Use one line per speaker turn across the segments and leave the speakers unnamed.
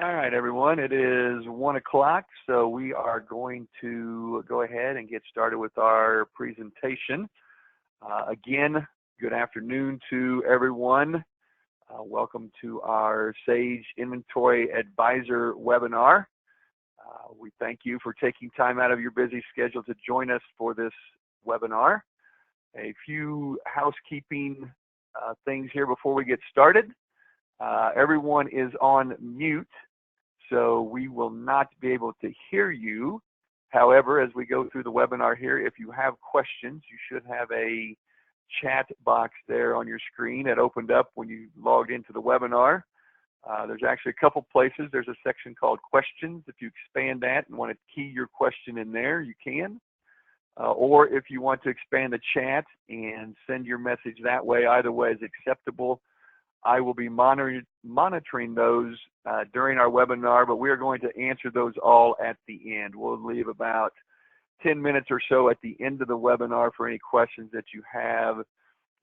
All right, everyone. It is 1 o'clock, so we are going to go ahead and get started with our presentation. Again, good afternoon to everyone. Welcome to our Sage Inventory Advisor webinar. We thank you for taking time out of your busy schedule to join us for this webinar. A few housekeeping things here before we get started. Everyone is on mute, so we will not be able to hear you. However, as we go through the webinar here, if you have questions, you should have a chat box there on your screen that opened up when you logged into the webinar. There's actually a couple places. There's a section called questions. If you expand that and want to key your question in there, you can. Or if you want to expand the chat and send your message that way, either way is acceptable. I will be monitoring those during our webinar, but we are going to answer those all at the end. We'll leave about 10 minutes or so at the end of the webinar for any questions that you have,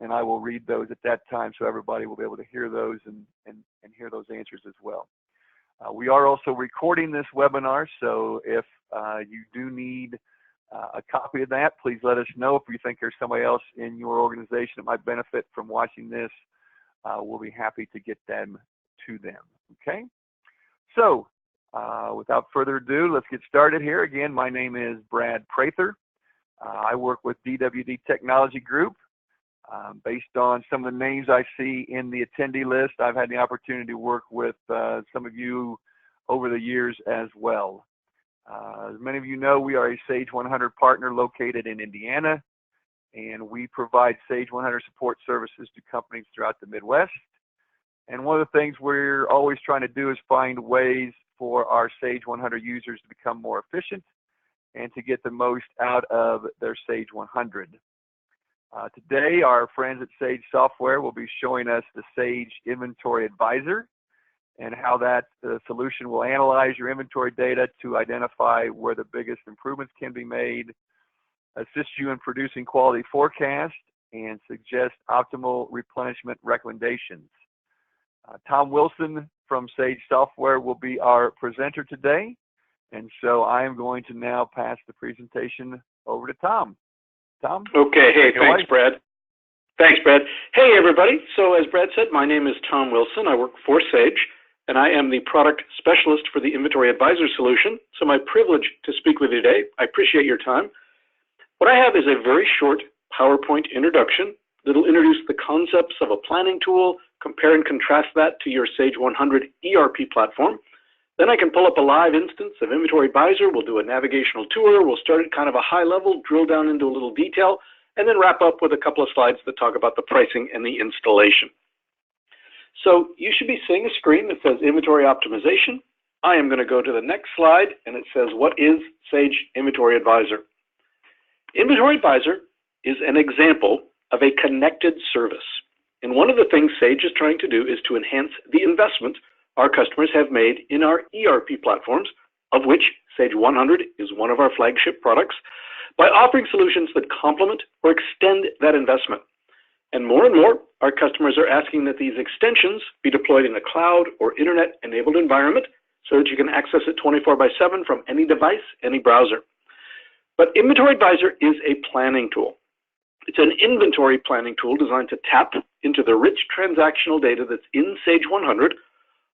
and I will read those at that time so everybody will be able to hear those and hear those answers as well. We are also recording this webinar, so if you do need a copy of that, please let us know. If you think there's somebody else in your organization that might benefit from watching this, we'll be happy to get them to them, okay? So, without further ado, let's get started here. Again, my name is Brad Prather. I work with DWD Technology Group. Based on some of the names I see in the attendee list, I've had the opportunity to work with some of you over the years as well. As many of you know, we are a Sage 100 partner located in Indiana, and we provide Sage 100 support services to companies throughout the Midwest. And one of the things we're always trying to do is find ways for our Sage 100 users to become more efficient and to get the most out of their Sage 100. Today, our friends at Sage Software will be showing us the Sage Inventory Advisor and how that solution will analyze your inventory data to identify where the biggest improvements can be made, assist you in producing quality forecasts, and suggest optimal replenishment recommendations. Tom Wilson from Sage Software will be our presenter today, and so I am going to now pass the presentation over to Tom. Tom?
Okay, hey, thanks, Brad. Thanks, Brad. Hey, everybody. So as Brad said, my name is Tom Wilson. I work for Sage, and I am the product specialist for the Inventory Advisor solution. So my privilege to speak with you today. I appreciate your time. What I have is a very short PowerPoint introduction that'll introduce the concepts of a planning tool, compare and contrast that to your Sage 100 ERP platform. Then I can pull up a live instance of Inventory Advisor. We'll do a navigational tour. We'll start at kind of a high level, drill down into a little detail, and then wrap up with a couple of slides that talk about the pricing and the installation. So you should be seeing a screen that says Inventory Optimization. I am going to go to the next slide, and it says, what is Sage Inventory Advisor? Inventory Advisor is an example of a connected service. And one of the things Sage is trying to do is to enhance the investment our customers have made in our ERP platforms, of which Sage 100 is one of our flagship products, by offering solutions that complement or extend that investment. And more, our customers are asking that these extensions be deployed in a cloud or internet-enabled environment so that you can access it 24/7 from any device, any browser. But Inventory Advisor is a planning tool. It's an inventory planning tool designed to tap into the rich transactional data that's in Sage 100,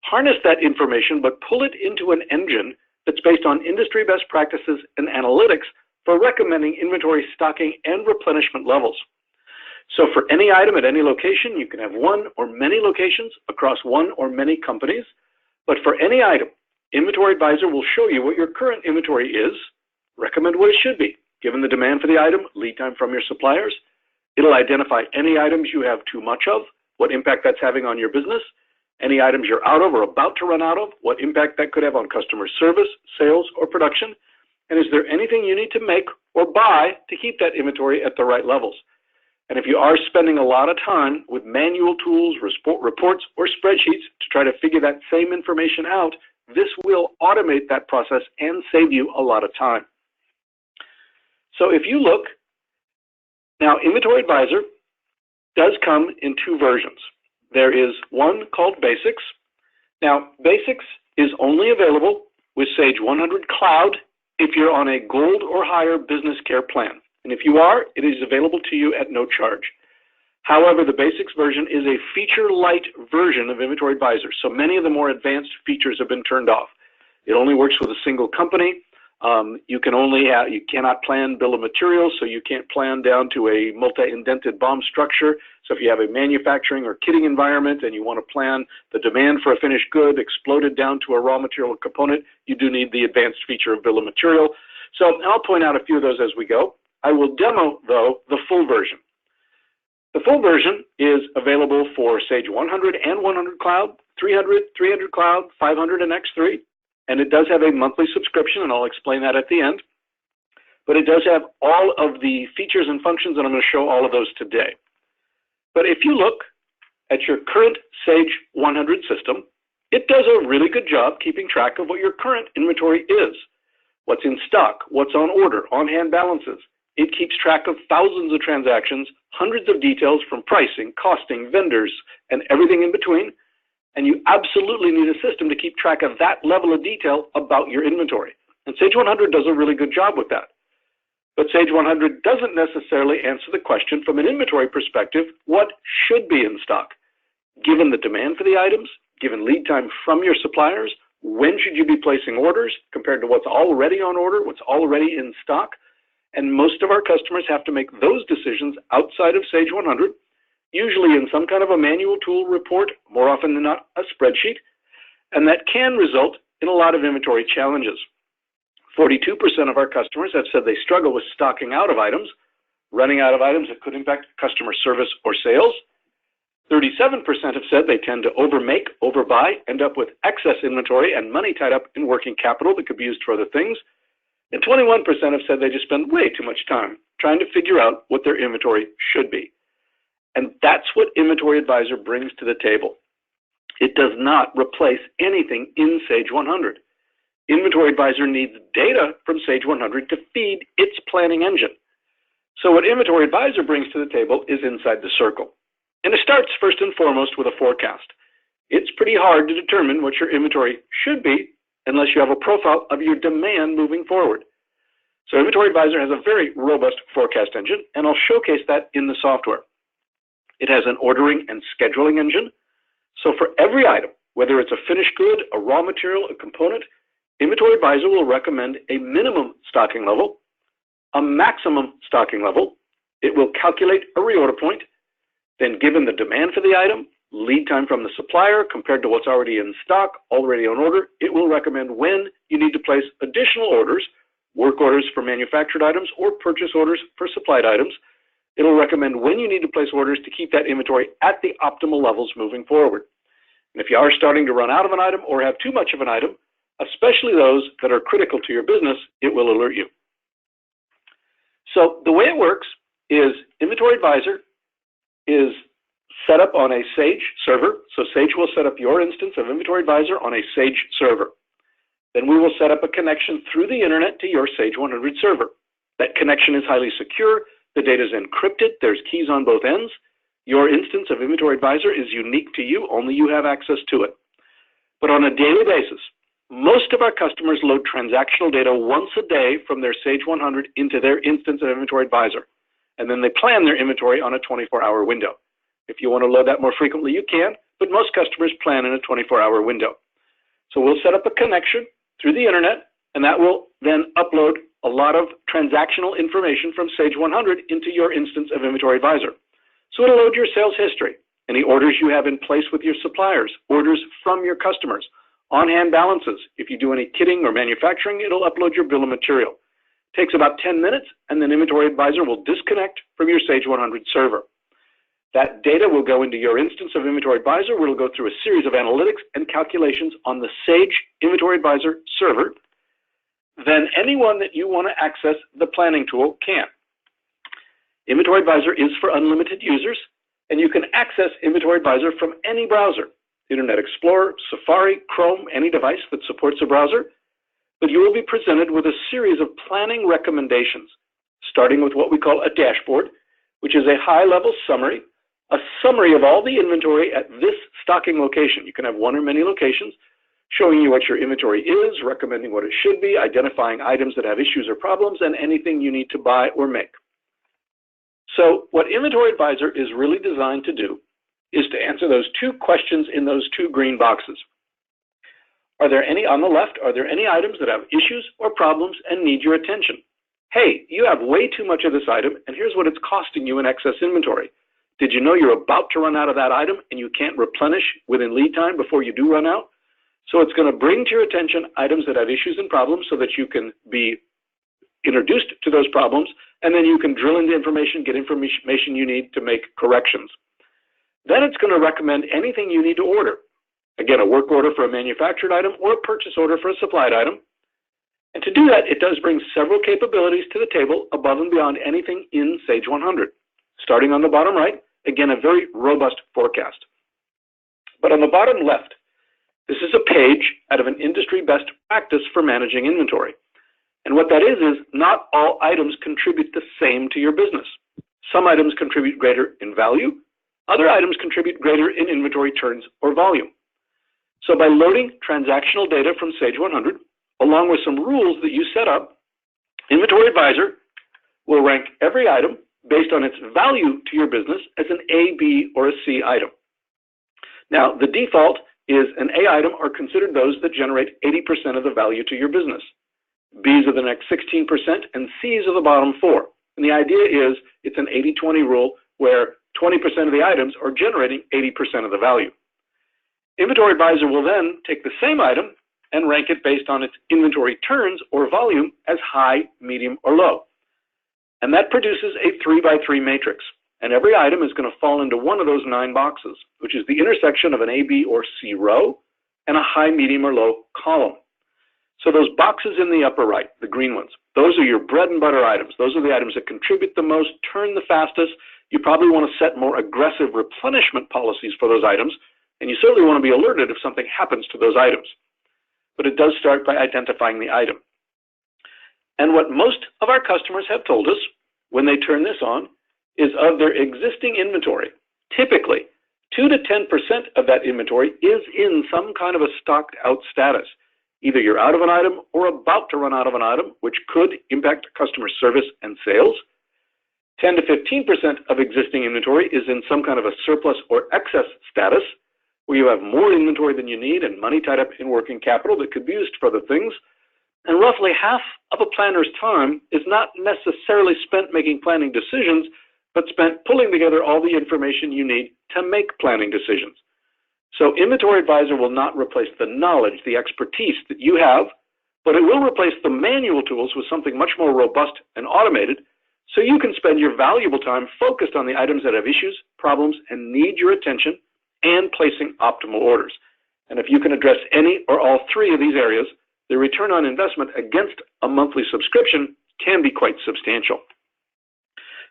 harness that information, but pull it into an engine that's based on industry best practices and analytics for recommending inventory stocking and replenishment levels. So for any item at any location, you can have one or many locations across one or many companies. But for any item, Inventory Advisor will show you what your current inventory is, recommend what it should be, given the demand for the item, lead time from your suppliers. It'll identify any items you have too much of, what impact that's having on your business, any items you're out of or about to run out of, what impact that could have on customer service, sales, or production, and is there anything you need to make or buy to keep that inventory at the right levels. And if you are spending a lot of time with manual tools, reports, or spreadsheets to try to figure that same information out, this will automate that process and save you a lot of time. So if you look, now Inventory Advisor does come in two versions. There is one called Basics. Now, Basics is only available with Sage 100 Cloud if you're on a gold or higher business care plan. And if you are, it is available to you at no charge. However, the basics version is a feature-light version of Inventory Advisor, so many of the more advanced features have been turned off. It only works with a single company. You cannot plan bill of materials, so you can't plan down to a multi-indented BOM structure. So if you have a manufacturing or kitting environment and you want to plan the demand for a finished good exploded down to a raw material component, you do need the advanced feature of bill of material. So I'll point out a few of those as we go. I will demo, though, the full version. The full version is available for Sage 100 and 100 Cloud, 300, 300 Cloud, 500, and X3. And it does have a monthly subscription, and I'll explain that at the end. But it does have all of the features and functions, and I'm going to show all of those today. But if you look at your current Sage 100 system, it does a really good job keeping track of what your current inventory is, what's in stock, what's on order, on-hand balances. It keeps track of thousands of transactions, hundreds of details from pricing, costing, vendors, and everything in between. And you absolutely need a system to keep track of that level of detail about your inventory. And Sage 100 does a really good job with that. But Sage 100 doesn't necessarily answer the question from an inventory perspective, what should be in stock? Given the demand for the items, given lead time from your suppliers, when should you be placing orders compared to what's already on order, what's already in stock? And most of our customers have to make those decisions outside of Sage 100, usually in some kind of a manual tool report, more often than not a spreadsheet, and that can result in a lot of inventory challenges. 42% of our customers have said they struggle with stocking out of items, running out of items that could impact customer service or sales. 37% have said they tend to overmake, overbuy, end up with excess inventory and money tied up in working capital that could be used for other things. And 21% have said they just spend way too much time trying to figure out what their inventory should be. And that's what Inventory Advisor brings to the table. It does not replace anything in Sage 100. Inventory Advisor needs data from Sage 100 to feed its planning engine. So what Inventory Advisor brings to the table is inside the circle. And it starts first and foremost with a forecast. It's pretty hard to determine what your inventory should be unless you have a profile of your demand moving forward. So Inventory Advisor has a very robust forecast engine, and I'll showcase that in the software. It has an ordering and scheduling engine. So for every item, whether it's a finished good, a raw material, a component, Inventory Advisor will recommend a minimum stocking level, a maximum stocking level. It will calculate a reorder point. Then given the demand for the item, lead time from the supplier compared to what's already in stock, already on order, it will recommend when you need to place additional orders, work orders for manufactured items or purchase orders for supplied items. It'll recommend when you need to place orders to keep that inventory at the optimal levels moving forward. And if you are starting to run out of an item or have too much of an item, especially those that are critical to your business, it will alert you. So the way it works is Inventory Advisor is set up on a Sage server. So Sage will set up your instance of Inventory Advisor on a Sage server. Then we will set up a connection through the internet to your Sage 100 server. That connection is highly secure. The data is encrypted. There's keys on both ends. Your instance of Inventory Advisor is unique to you. Only you have access to it. But on a daily basis, most of our customers load transactional data once a day from their Sage 100 into their instance of Inventory Advisor. And then they plan their inventory on a 24-hour window. If you want to load that more frequently, you can, but most customers plan in a 24-hour window. So we'll set up a connection through the internet, and that will then upload a lot of transactional information from Sage 100 into your instance of Inventory Advisor. So it'll load your sales history, any orders you have in place with your suppliers, orders from your customers, on-hand balances. If you do any kitting or manufacturing, it'll upload your bill of material. It takes about 10 minutes, and then Inventory Advisor will disconnect from your Sage 100 server. That data will go into your instance of Inventory Advisor, where it'll go through a series of analytics and calculations on the Sage Inventory Advisor server. Then anyone that you want to access the planning tool can. Inventory Advisor is for unlimited users, and you can access Inventory Advisor from any browser, Internet Explorer, Safari, Chrome, any device that supports a browser. But you will be presented with a series of planning recommendations, starting with what we call a dashboard, which is a high-level summary, a summary of all the inventory at this stocking location. You can have one or many locations, showing you what your inventory is, recommending what it should be, identifying items that have issues or problems, and anything you need to buy or make. So what Inventory Advisor is really designed to do is to answer those two questions in those two green boxes. On the left, are there any items that have issues or problems and need your attention? Hey, you have way too much of this item, and here's what it's costing you in excess inventory. Did you know you're about to run out of that item and you can't replenish within lead time before you do run out? So it's going to bring to your attention items that have issues and problems so that you can be introduced to those problems, and then you can drill into information, get information you need to make corrections. Then it's going to recommend anything you need to order. Again, a work order for a manufactured item or a purchase order for a supplied item. And to do that, it does bring several capabilities to the table above and beyond anything in Sage 100. Starting on the bottom right, again, a very robust forecast. But on the bottom left, this is a page out of an industry best practice for managing inventory. And what that is not all items contribute the same to your business. Some items contribute greater in value. Other items contribute greater in inventory turns or volume. So by loading transactional data from Sage 100, along with some rules that you set up, Inventory Advisor will rank every item based on its value to your business as an A, B, or a C item. Now, the default is an A item are considered those that generate 80% of the value to your business. B's are the next 16%, and C's are the bottom 4. And the idea is it's an 80-20 rule where 20% of the items are generating 80% of the value. Inventory Advisor will then take the same item and rank it based on its inventory turns or volume as high, medium, or low. And that produces a 3x3 matrix. And every item is going to fall into one of those 9 boxes, which is the intersection of an A, B, or C row and a high, medium, or low column. So those boxes in the upper right, the green ones, those are your bread and butter items. Those are the items that contribute the most, turn the fastest. You probably want to set more aggressive replenishment policies for those items, and you certainly want to be alerted if something happens to those items. But it does start by identifying the item. And what most of our customers have told us when they turn this on is of their existing inventory, typically 2 to 10% of that inventory is in some kind of a stocked out status. Either you're out of an item or about to run out of an item, which could impact customer service and sales. 10 to 15% of existing inventory is in some kind of a surplus or excess status, where you have more inventory than you need and money tied up in working capital that could be used for other things. And roughly half of a planner's time is not necessarily spent making planning decisions, but spent pulling together all the information you need to make planning decisions. So Inventory Advisor will not replace the knowledge, the expertise that you have, but it will replace the manual tools with something much more robust and automated, so you can spend your valuable time focused on the items that have issues, problems, and need your attention, and placing optimal orders. And if you can address any or all 3 of these areas, the return on investment against a monthly subscription can be quite substantial.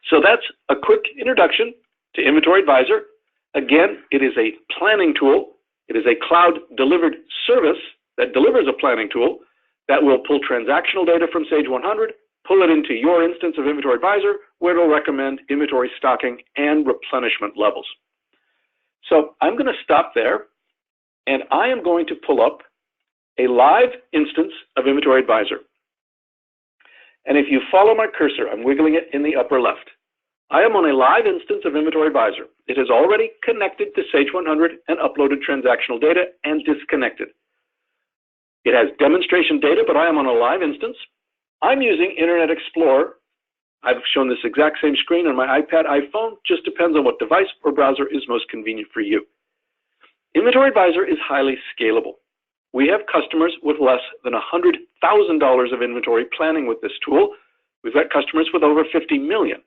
So that's a quick introduction to Inventory Advisor. Again, it is a planning tool. It is a cloud-delivered service that delivers a planning tool that will pull transactional data from Sage 100, pull it into your instance of Inventory Advisor, where it will recommend inventory stocking and replenishment levels. So I'm going to stop there, and I am going to pull up a live instance of Inventory Advisor. And if you follow my cursor, I'm wiggling it in the upper left. I am on a live instance of Inventory Advisor. It has already connected to Sage 100 and uploaded transactional data and disconnected. It has demonstration data, but I am on a live instance. I'm using Internet Explorer. I've shown this exact same screen on my iPad, iPhone, just depends on what device or browser is most convenient for you. Inventory Advisor is highly scalable. We have customers with less than $100,000 of inventory planning with this tool. We've got customers with over 50 million.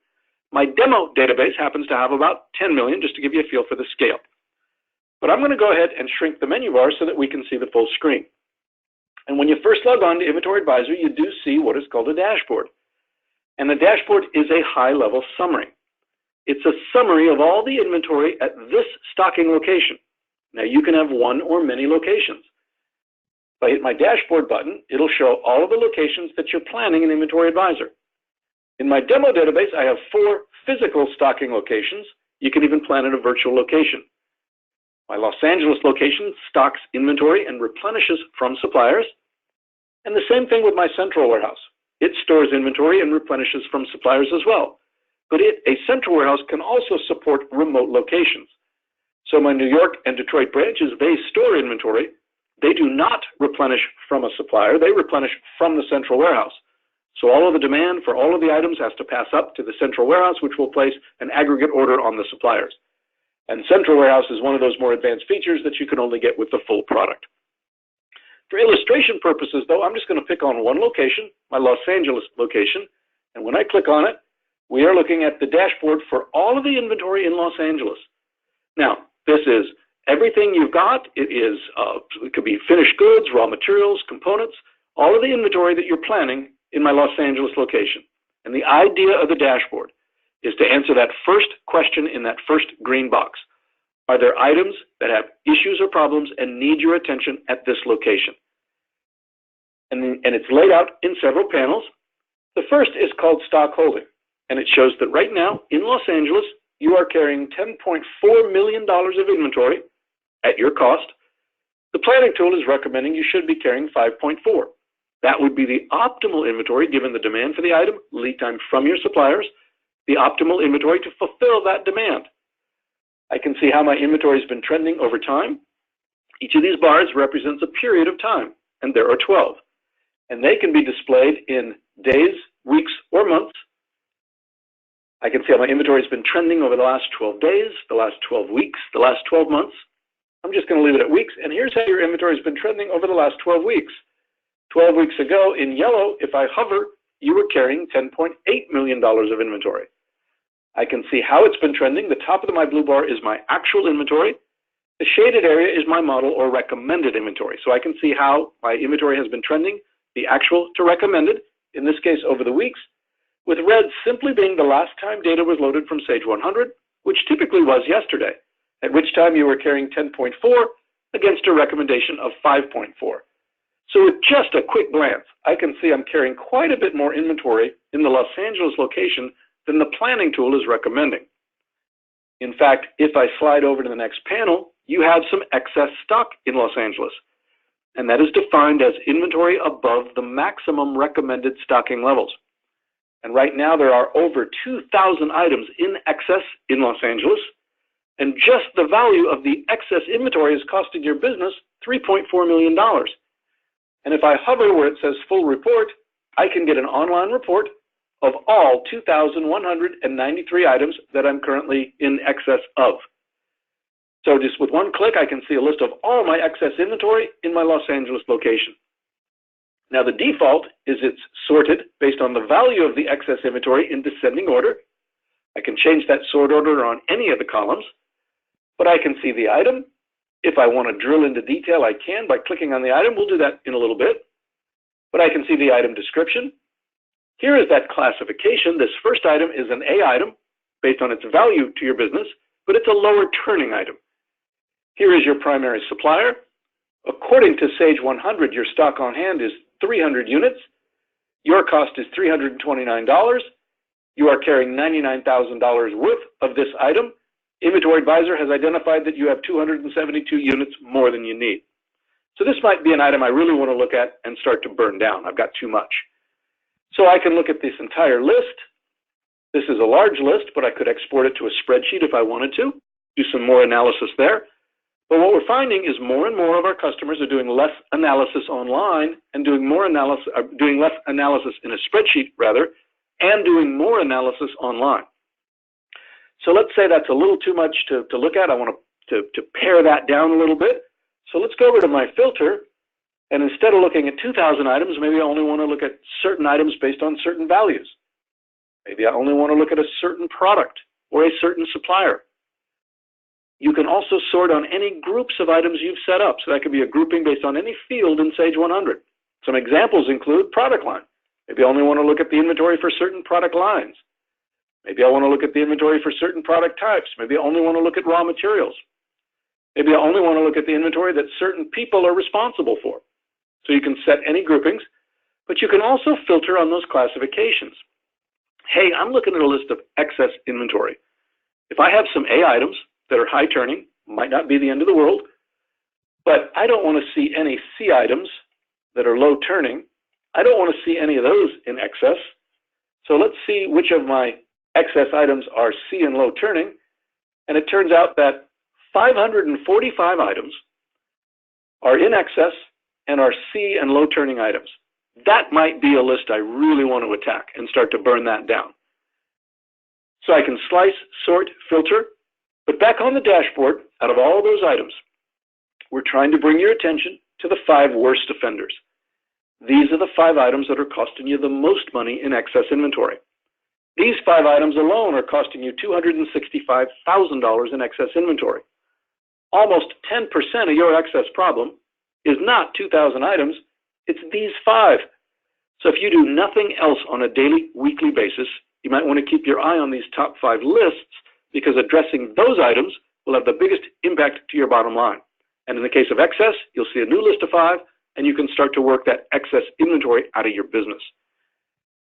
My demo database happens to have about 10 million, just to give you a feel for the scale. But I'm going to go ahead and shrink the menu bar so that we can see the full screen. And when you first log on to Inventory Advisor, you do see what is called a dashboard. And the dashboard is a high-level summary. It's a summary of all the inventory at this stocking location. Now, you can have one or many locations. If I hit my dashboard button, it'll show all of the locations that you're planning in Inventory Advisor. In my demo database, I have 4 physical stocking locations. You can even plan at a virtual location. My Los Angeles location stocks inventory and replenishes from suppliers. And the same thing with my central warehouse. It stores inventory and replenishes from suppliers as well. But a central warehouse can also support remote locations. So my New York and Detroit branches, they store inventory. They do not replenish from a supplier. They replenish from the central warehouse. So all of the demand for all of the items has to pass up to the central warehouse, which will place an aggregate order on the suppliers. And central warehouse is one of those more advanced features that you can only get with the full product. For illustration purposes, though, I'm just going to pick on one location, my Los Angeles location. And when I click on it, we are looking at the dashboard for all of the inventory in Los Angeles. Now, this is everything you've got. It could be finished goods, raw materials, components, all of the inventory that you're planning in my Los Angeles location. And the idea of the dashboard is to answer that first question in that first green box. Are there items that have issues or problems and need your attention at this location? And it's laid out in several panels. The first is called stock holding, and it shows that right now in Los Angeles, you are carrying $10.4 million of inventory at your cost. The planning tool is recommending you should be carrying 5.4. That would be the optimal inventory given the demand for the item, lead time from your suppliers, the optimal inventory to fulfill that demand. I can see how my inventory has been trending over time. Each of these bars represents a period of time, and there are 12. And they can be displayed in days, weeks, or months. I can see how my inventory has been trending over the last 12 days, the last 12 weeks, the last 12 months. I'm just going to leave it at weeks, and here's how your inventory has been trending over the last 12 weeks. 12 weeks ago, in yellow, if I hover, you were carrying $10.8 million of inventory. I can see how it's been trending. The top of my blue bar is my actual inventory. The shaded area is my model or recommended inventory. So I can see how my inventory has been trending, the actual to recommended, in this case over the weeks, with red simply being the last time data was loaded from Sage 100, which typically was yesterday, at which time you were carrying 10.4 against a recommendation of 5.4. So with just a quick glance, I can see I'm carrying quite a bit more inventory in the Los Angeles location than the planning tool is recommending. In fact, if I slide over to the next panel, you have some excess stock in Los Angeles, and that is defined as inventory above the maximum recommended stocking levels. And right now there are over 2,000 items in excess in Los Angeles, and just the value of the excess inventory is costing your business $3.4 million. And if I hover where it says full report, I can get an online report of all 2,193 items that I'm currently in excess of. So just with one click, I can see a list of all my excess inventory in my Los Angeles location. Now the default is it's sorted based on the value of the excess inventory in descending order. I can change that sort order on any of the columns, but I can see the item. If I want to drill into detail, I can by clicking on the item. We'll do that in a little bit. But I can see the item description. Here is that classification. This first item is an A item based on its value to your business, but it's a lower turning item. Here is your primary supplier. According to Sage 100, your stock on hand is 300 units. Your cost is $329. You are carrying $99,000 worth of this item. Inventory Advisor has identified that you have 272 units more than you need. So this might be an item I really want to look at and start to burn down. I've got too much. So I can look at this entire list. This is a large list, but I could export it to a spreadsheet if I wanted to, do some more analysis there. But what we're finding is more and more of our customers are doing less analysis online and doing less analysis in a spreadsheet rather, and doing more analysis online. So let's say that's a little too much to look at. I want to pare that down a little bit. So let's go over to my filter, and instead of looking at 2,000 items, maybe I only want to look at certain items based on certain values. Maybe I only want to look at a certain product or a certain supplier. You can also sort on any groups of items you've set up. So that could be a grouping based on any field in Sage 100. Some examples include product line. Maybe I only want to look at the inventory for certain product lines. Maybe I want to look at the inventory for certain product types. Maybe I only want to look at raw materials. Maybe I only want to look at the inventory that certain people are responsible for. So you can set any groupings, but you can also filter on those classifications. Hey, I'm looking at a list of excess inventory. If I have some A items that are high turning, might not be the end of the world, but I don't want to see any C items that are low turning. I don't want to see any of those in excess. So let's see which of my excess items are C and low turning. And it turns out that 545 items are in excess and are C and low turning items. That might be a list I really want to attack and start to burn that down. So I can slice, sort, filter, but back on the dashboard, out of all those items, we're trying to bring your attention to the 5 worst offenders. These are the 5 items that are costing you the most money in excess inventory. These 5 items alone are costing you $265,000 in excess inventory. Almost 10% of your excess problem is not 2,000 items, it's these 5. So if you do nothing else on a daily, weekly basis, you might want to keep your eye on these top 5 lists, because addressing those items will have the biggest impact to your bottom line. And in the case of excess, you'll see a new list of 5, and you can start to work that excess inventory out of your business.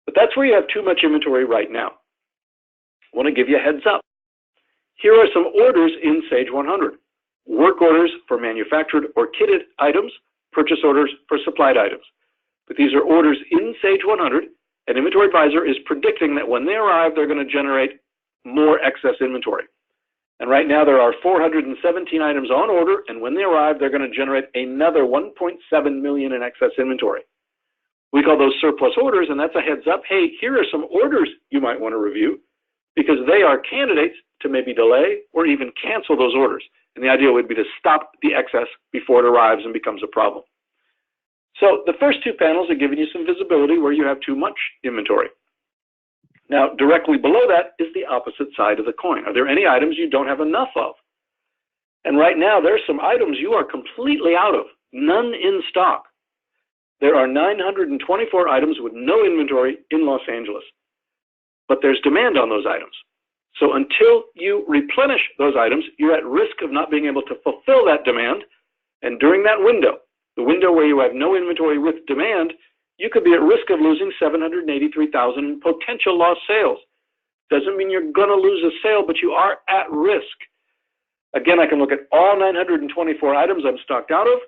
But that's where you have too much inventory right now. I want to give you a heads up. Here are some orders in Sage 100. Work orders for manufactured or kitted items, purchase orders for supplied items. But these are orders in Sage 100, and Inventory Advisor is predicting that when they arrive, they're going to generate more excess inventory. And right now there are 417 items on order, and when they arrive, they're going to generate another 1.7 million in excess inventory. We call those surplus orders, and that's a heads up. Hey, here are some orders you might want to review, because they are candidates to maybe delay or even cancel those orders. And the idea would be to stop the excess before it arrives and becomes a problem. So the first 2 panels are giving you some visibility where you have too much inventory. Now, directly below that is the opposite side of the coin. Are there any items you don't have enough of? And right now, there are some items you are completely out of, none in stock. There are 924 items with no inventory in Los Angeles, but there's demand on those items. So until you replenish those items, you're at risk of not being able to fulfill that demand. And during that window, the window where you have no inventory with demand, you could be at risk of losing $783,000 in potential lost sales. Doesn't mean you're going to lose a sale, but you are at risk. Again, I can look at all 924 items I'm stocked out of,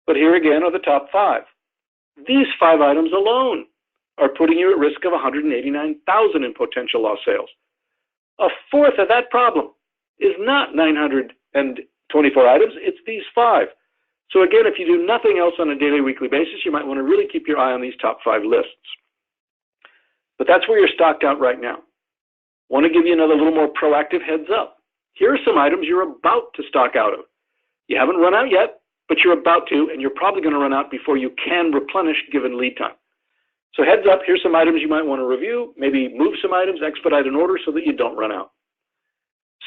but here again are the top 5. These 5 items alone are putting you at risk of $189,000 in potential lost sales. A fourth of that problem is not 924 items, it's these 5. So again, if you do nothing else on a daily, weekly basis, you might want to really keep your eye on these top 5 lists. But that's where you're stocked out right now. Want to give you another little more proactive heads up. Here are some items you're about to stock out of. You haven't run out yet, but you're about to, and you're probably going to run out before you can replenish given lead time. So heads up, here's some items you might want to review, maybe move some items, expedite an order so that you don't run out.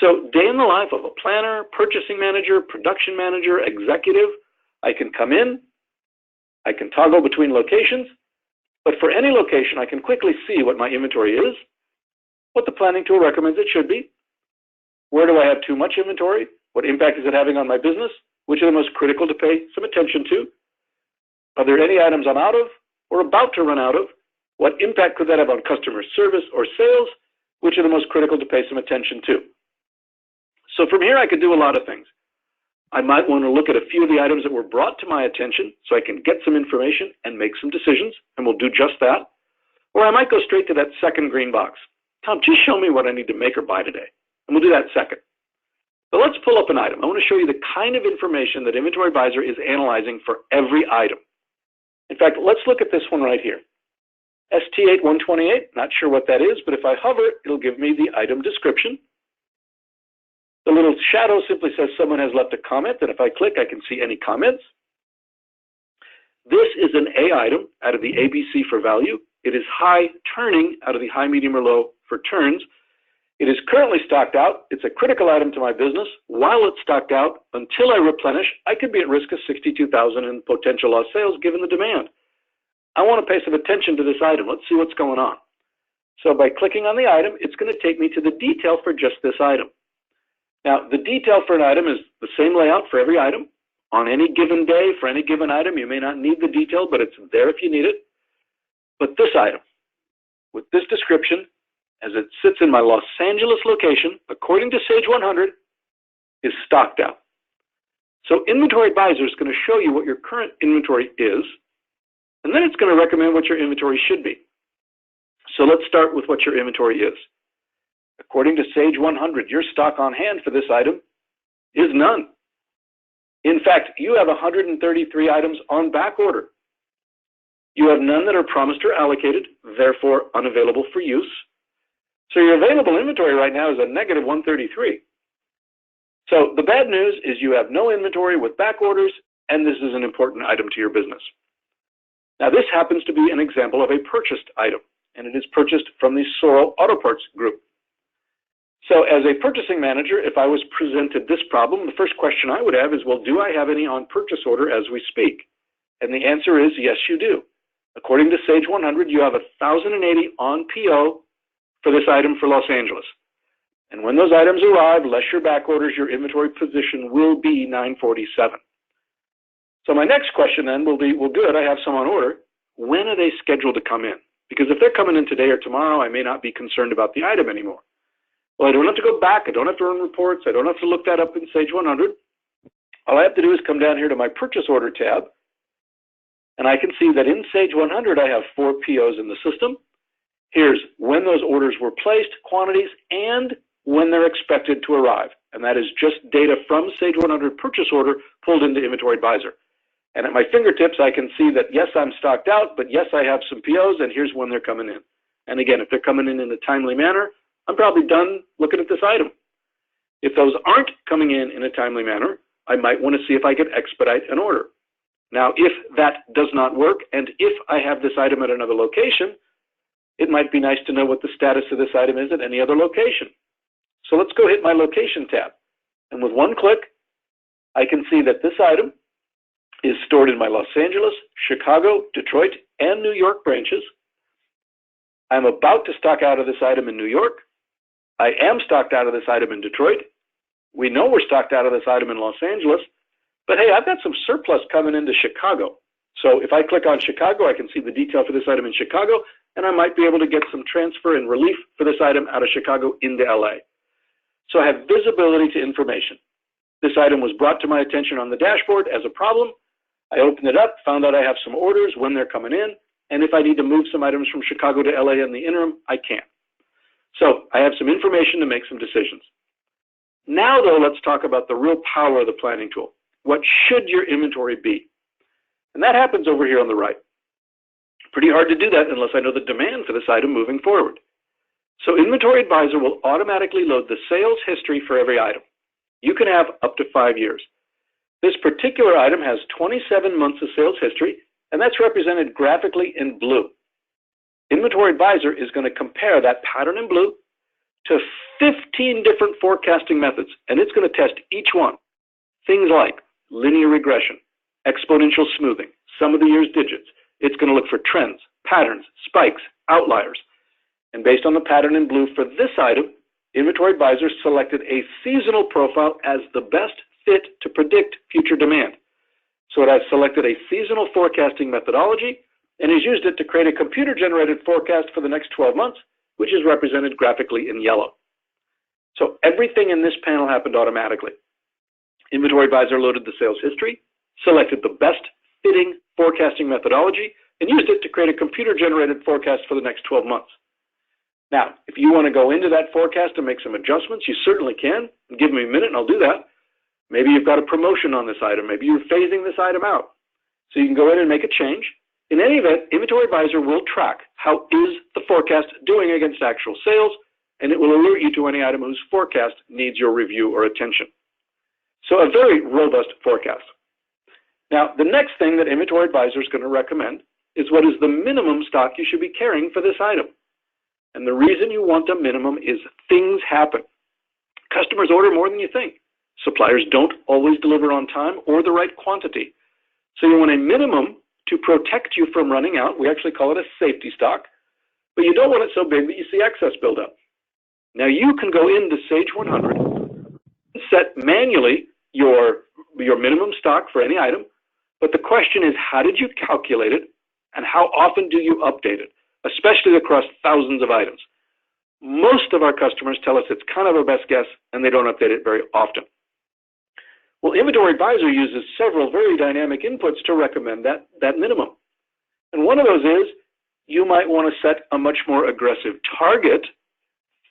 So day in the life of a planner, purchasing manager, production manager, executive, I can come in, I can toggle between locations, but for any location, I can quickly see what my inventory is, what the planning tool recommends it should be, where do I have too much inventory, what impact is it having on my business, which are the most critical to pay some attention to, are there any items I'm out of or about to run out of, what impact could that have on customer service or sales, which are the most critical to pay some attention to. So from here, I could do a lot of things. I might want to look at a few of the items that were brought to my attention so I can get some information and make some decisions, and we'll do just that. Or I might go straight to that second green box. Tom, just show me what I need to make or buy today, and we'll do that second. So let's pull up an item. I want to show you the kind of information that Inventory Advisor is analyzing for every item. In fact, let's look at this one right here. ST8128, not sure what that is, but if I hover, it'll give me the item description. The little shadow simply says someone has left a comment, and if I click, I can see any comments. This is an A item out of the ABC for value. It is high turning out of the high, medium, or low for turns. It is currently stocked out. It's a critical item to my business. While it's stocked out, until I replenish, I could be at risk of $62,000 in potential lost sales given the demand. I want to pay some attention to this item. Let's see what's going on. So by clicking on the item, it's going to take me to the detail for just this item. Now, the detail for an item is the same layout for every item. On any given day, for any given item, you may not need the detail, but it's there if you need it. But this item, with this description, as it sits in my Los Angeles location, according to Sage 100, is stocked out. So Inventory Advisor is going to show you what your current inventory is, and then it's going to recommend what your inventory should be. So let's start with what your inventory is. According to Sage 100, your stock on hand for this item is none. In fact, you have 133 items on back order. You have none that are promised or allocated, therefore unavailable for use. So your available inventory right now is a negative 133. So the bad news is you have no inventory with back orders, and this is an important item to your business. Now this happens to be an example of a purchased item, and it is purchased from the Sorrel Auto Parts Group. So as a purchasing manager, if I was presented this problem, the first question I would have is, well, do I have any on purchase order as we speak? And the answer is yes, you do. According to Sage 100, you have 1,080 on PO for this item for Los Angeles. And when those items arrive, less your back orders, your inventory position will be 947. So my next question then will be, well, good, I have some on order. When are they scheduled to come in? Because if they're coming in today or tomorrow, I may not be concerned about the item anymore. Well, I don't have to go back. I don't have to run reports. I don't have to look that up in Sage 100. All I have to do is come down here to my Purchase Order tab, and I can see that in Sage 100, I have 4 POs in the system. Here's when those orders were placed, quantities, and when they're expected to arrive. And that is just data from Sage 100 Purchase Order pulled into Inventory Advisor. And at my fingertips, I can see that, yes, I'm stocked out, but yes, I have some POs, and here's when they're coming in. And again, if they're coming in a timely manner, I'm probably done looking at this item. If those aren't coming in a timely manner, I might want to see if I could expedite an order. Now, if that does not work, and if I have this item at another location, it might be nice to know what the status of this item is at any other location. So let's go hit my Location tab. And with one click, I can see that this item is stored in my Los Angeles, Chicago, Detroit, and New York branches. I'm about to stock out of this item in New York. I am stocked out of this item in Detroit. We know we're stocked out of this item in Los Angeles, but hey, I've got some surplus coming into Chicago. So if I click on Chicago, I can see the detail for this item in Chicago, and I might be able to get some transfer and relief for this item out of Chicago into LA. So I have visibility to information. This item was brought to my attention on the dashboard as a problem. I opened it up, found out I have some orders, when they're coming in, and if I need to move some items from Chicago to LA in the interim, I can. So I have some information to make some decisions. Now, though, let's talk about the real power of the planning tool. What should your inventory be? And that happens over here on the right. Pretty hard to do that unless I know the demand for this item moving forward. So Inventory Advisor will automatically load the sales history for every item. You can have up to 5 years. This particular item has 27 months of sales history, and that's represented graphically in blue. Inventory Advisor is going to compare that pattern in blue to 15 different forecasting methods, and it's going to test each one. Things like linear regression, exponential smoothing, sum of the year's digits. It's going to look for trends, patterns, spikes, outliers. And based on the pattern in blue for this item, Inventory Advisor selected a seasonal profile as the best fit to predict future demand. So it has selected a seasonal forecasting methodology and has used it to create a computer-generated forecast for the next 12 months, which is represented graphically in yellow. So everything in this panel happened automatically. Inventory Advisor loaded the sales history, selected the best fitting forecasting methodology, and used it to create a computer-generated forecast for the next 12 months. Now, if you want to go into that forecast and make some adjustments, you certainly can. Give me a minute and I'll do that. Maybe you've got a promotion on this item. Maybe you're phasing this item out. So you can go in and make a change. In any event, Inventory Advisor will track how is the forecast doing against actual sales, and it will alert you to any item whose forecast needs your review or attention. So a very robust forecast. Now, the next thing that Inventory Advisor is going to recommend is what is the minimum stock you should be carrying for this item. And the reason you want a minimum is things happen. Customers order more than you think. Suppliers don't always deliver on time or the right quantity. So you want a minimum to protect you from running out. We actually call it a safety stock, but you don't want it so big that you see excess buildup. Now you can go into Sage 100 and set manually your minimum stock for any item, but the question is, how did you calculate it and how often do you update it, especially across thousands of items? Most of our customers tell us it's kind of a best guess and they don't update it very often. Well, Inventory Advisor uses several very dynamic inputs to recommend that minimum. And one of those is you might want to set a much more aggressive target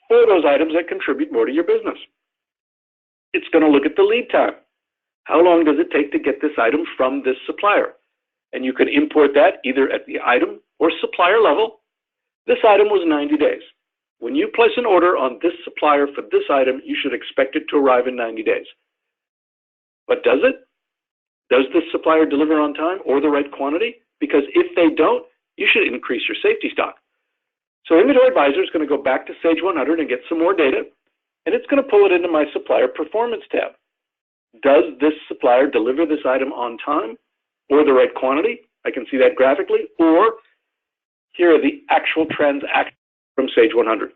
for those items that contribute more to your business. It's going to look at the lead time. How long does it take to get this item from this supplier? And you can import that either at the item or supplier level. This item was 90 days. When you place an order on this supplier for this item, you should expect it to arrive in 90 days. But does it? Does this supplier deliver on time or the right quantity? Because if they don't, you should increase your safety stock. So Inventory Advisor is going to go back to Sage 100 and get some more data, and it's going to pull it into my Supplier Performance tab. Does this supplier deliver this item on time or the right quantity? I can see that graphically. Or here are the actual transactions from Sage 100.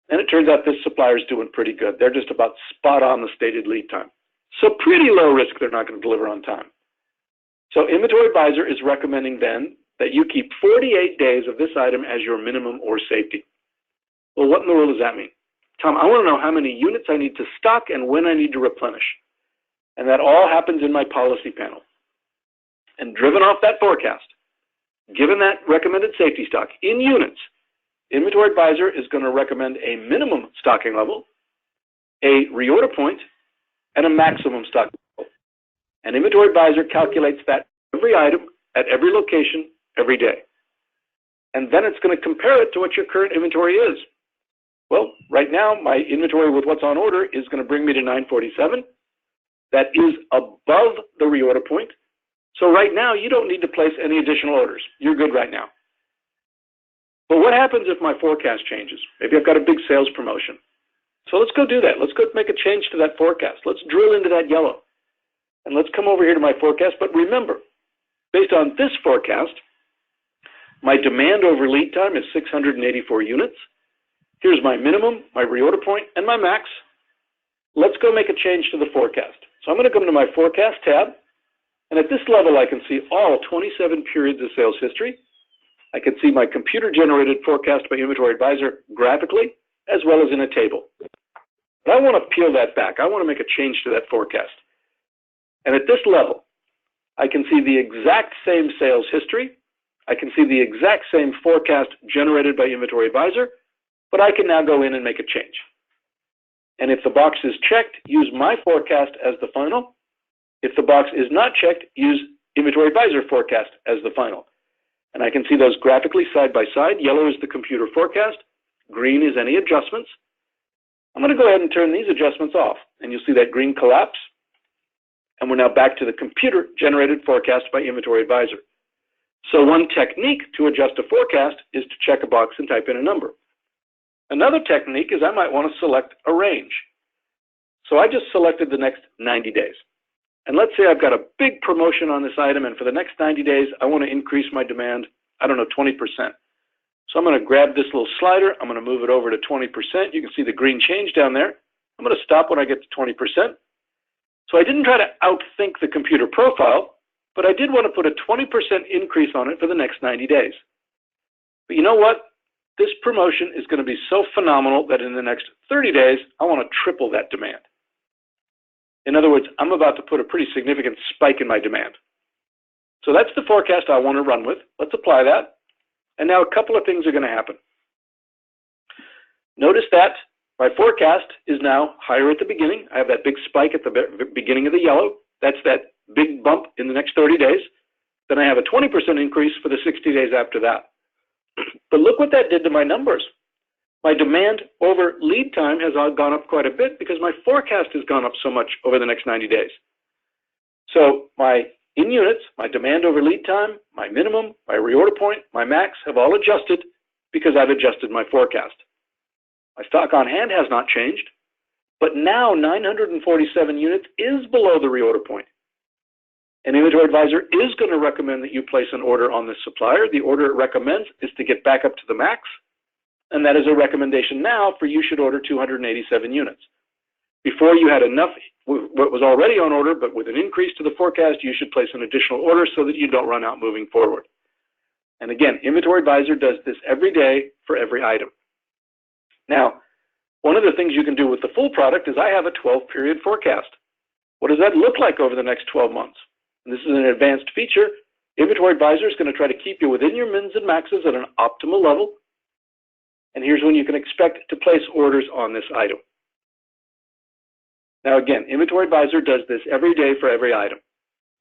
And it turns out this supplier is doing pretty good. They're just about spot on the stated lead time. So pretty low risk they're not going to deliver on time. So Inventory Advisor is recommending then that you keep 48 days of this item as your minimum or safety. Well, what in the world does that mean? Tom, I want to know how many units I need to stock and when I need to replenish. And that all happens in my policy panel. And driven off that forecast, given that recommended safety stock in units, Inventory Advisor is going to recommend a minimum stocking level, a reorder point, and a maximum stocking level. And Inventory Advisor calculates that every item at every location every day. And then it's going to compare it to what your current inventory is. Well, right now, my inventory with what's on order is going to bring me to 947. That is above the reorder point. So right now, you don't need to place any additional orders. You're good right now. But what happens if my forecast changes? Maybe I've got a big sales promotion. So let's go do that. Let's go make a change to that forecast. Let's drill into that yellow. And let's come over here to my forecast. But remember, based on this forecast, my demand over lead time is 684 units. Here's my minimum, my reorder point, and my max. Let's go make a change to the forecast. So I'm going to come to my forecast tab. And at this level, I can see all 27 periods of sales history. I can see my computer-generated forecast by Inventory Advisor graphically, as well as in a table. But I want to peel that back. I want to make a change to that forecast. And at this level, I can see the exact same sales history. I can see the exact same forecast generated by Inventory Advisor, but I can now go in and make a change. And if the box is checked, use my forecast as the final. If the box is not checked, use Inventory Advisor forecast as the final. And I can see those graphically side by side. Yellow is the computer forecast. Green is any adjustments. I'm going to go ahead and turn these adjustments off. And you'll see that green collapse. And we're now back to the computer-generated forecast by Inventory Advisor. So one technique to adjust a forecast is to check a box and type in a number. Another technique is I might want to select a range. So I just selected the next 90 days. And let's say I've got a big promotion on this item, and for the next 90 days, I want to increase my demand, 20%. So I'm going to grab this little slider. I'm going to move it over to 20%. You can see the green change down there. I'm going to stop when I get to 20%. So I didn't try to outthink the computer profile, but I did want to put a 20% increase on it for the next 90 days. But you know what? This promotion is going to be so phenomenal that in the next 30 days, I want to triple that demand. In other words, I'm about to put a pretty significant spike in my demand. So that's the forecast I want to run with. Let's apply that. And now a couple of things are going to happen. Notice that my forecast is now higher at the beginning. I have that big spike at the beginning of the yellow. That's that big bump in the next 30 days. Then I have a 20% increase for the 60 days after that. But look what that did to my numbers. My demand over lead time has gone up quite a bit because my forecast has gone up so much over the next 90 days. So my in units, my demand over lead time, my minimum, my reorder point, my max have all adjusted because I've adjusted my forecast. My stock on hand has not changed, but now 947 units is below the reorder point. And Inventory Advisor is going to recommend that you place an order on this supplier. The order it recommends is to get back up to the max. And that is a recommendation now for you should order 287 units. Before you had enough, what was already on order, but with an increase to the forecast, you should place an additional order so that you don't run out moving forward. And again, Inventory Advisor does this every day for every item. Now, one of the things you can do with the full product is I have a 12-period forecast. What does that look like over the next 12 months? And this is an advanced feature. Inventory Advisor is going to try to keep you within your mins and maxes at an optimal level. And here's when you can expect to place orders on this item. Now again, Inventory Advisor does this every day for every item.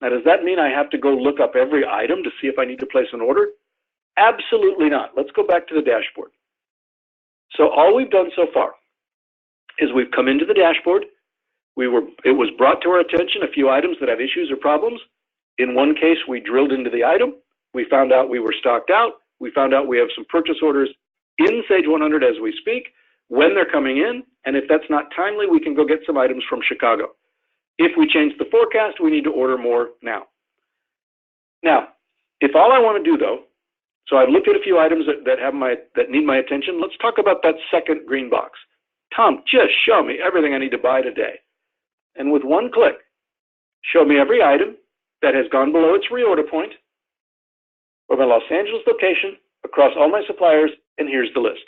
Now does that mean I have to go look up every item to see if I need to place an order? Absolutely not. Let's go back to the dashboard. So all we've done so far is we've come into the dashboard. It was brought to our attention a few items that have issues or problems. In one case, we drilled into the item. We found out we were stocked out. We found out we have some purchase orders in Sage 100 as we speak, when they're coming in, and if that's not timely, we can go get some items from Chicago. If we change the forecast, we need to order more now. Now, if all I want to do though, so I've looked at a few items that need my attention. Let's talk about that second green box. Tom, just show me everything I need to buy today. And with one click, show me every item that has gone below its reorder point for my Los Angeles location across all my suppliers, and here's the list.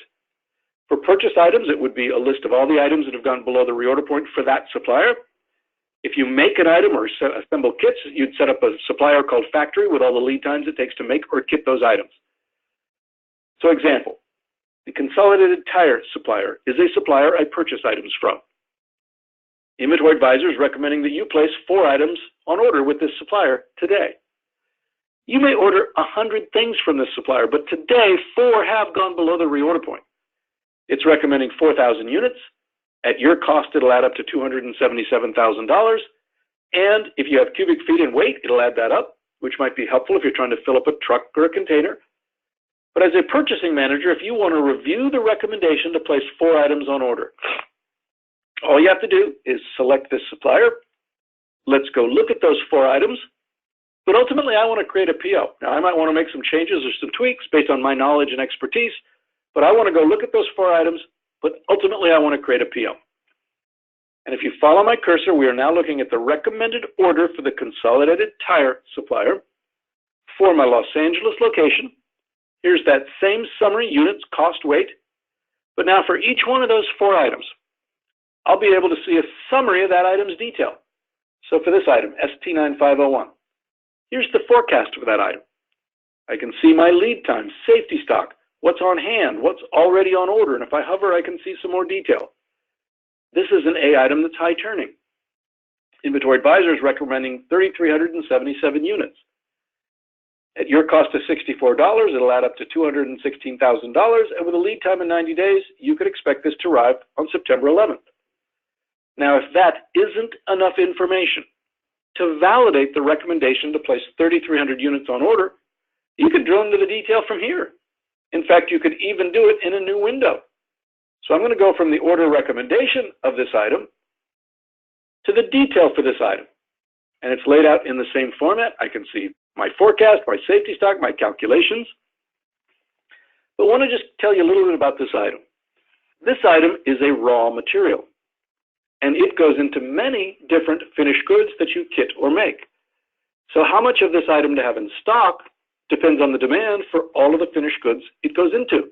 For purchased items, it would be a list of all the items that have gone below the reorder point for that supplier. If you make an item or assemble kits, you'd set up a supplier called Factory with all the lead times it takes to make or kit those items. So example, the Consolidated Tire supplier is a supplier I purchase items from. Inventory Advisor is recommending that you place 4 items on order with this supplier today. You may order 100 things from this supplier, but today 4 have gone below the reorder point. It's recommending 4,000 units. At your cost, it'll add up to $277,000. And if you have cubic feet in weight, it'll add that up, which might be helpful if you're trying to fill up a truck or a container. But as a purchasing manager, if you want to review the recommendation to place 4 items on order, all you have to do is select this supplier. Let's go look at those 4 items. But ultimately, I want to create a PO. Now, I might want to make some changes or some tweaks based on my knowledge and expertise, but I want to go look at those 4 items, but ultimately, I want to create a PO. And if you follow my cursor, we are now looking at the recommended order for the Consolidated Tire supplier for my Los Angeles location. Here's that same summary, units, cost, weight. But now for each one of those 4 items, I'll be able to see a summary of that item's detail. So for this item, ST9501, here's the forecast for that item. I can see my lead time, safety stock, what's on hand, what's already on order, and if I hover, I can see some more detail. This is an A item that's high turning. Inventory Advisor is recommending 3,377 units. At your cost of $64, it'll add up to $216,000, and with a lead time of 90 days, you could expect this to arrive on September 11th. Now, if that isn't enough information to validate the recommendation to place 3,300 units on order, you could drill into the detail from here. In fact, you could even do it in a new window. So I'm going to go from the order recommendation of this item to the detail for this item. And it's laid out in the same format. I can see my forecast, my safety stock, my calculations. But I want to just tell you a little bit about this item. This item is a raw material, and it goes into many different finished goods that you kit or make. So how much of this item to have in stock depends on the demand for all of the finished goods it goes into.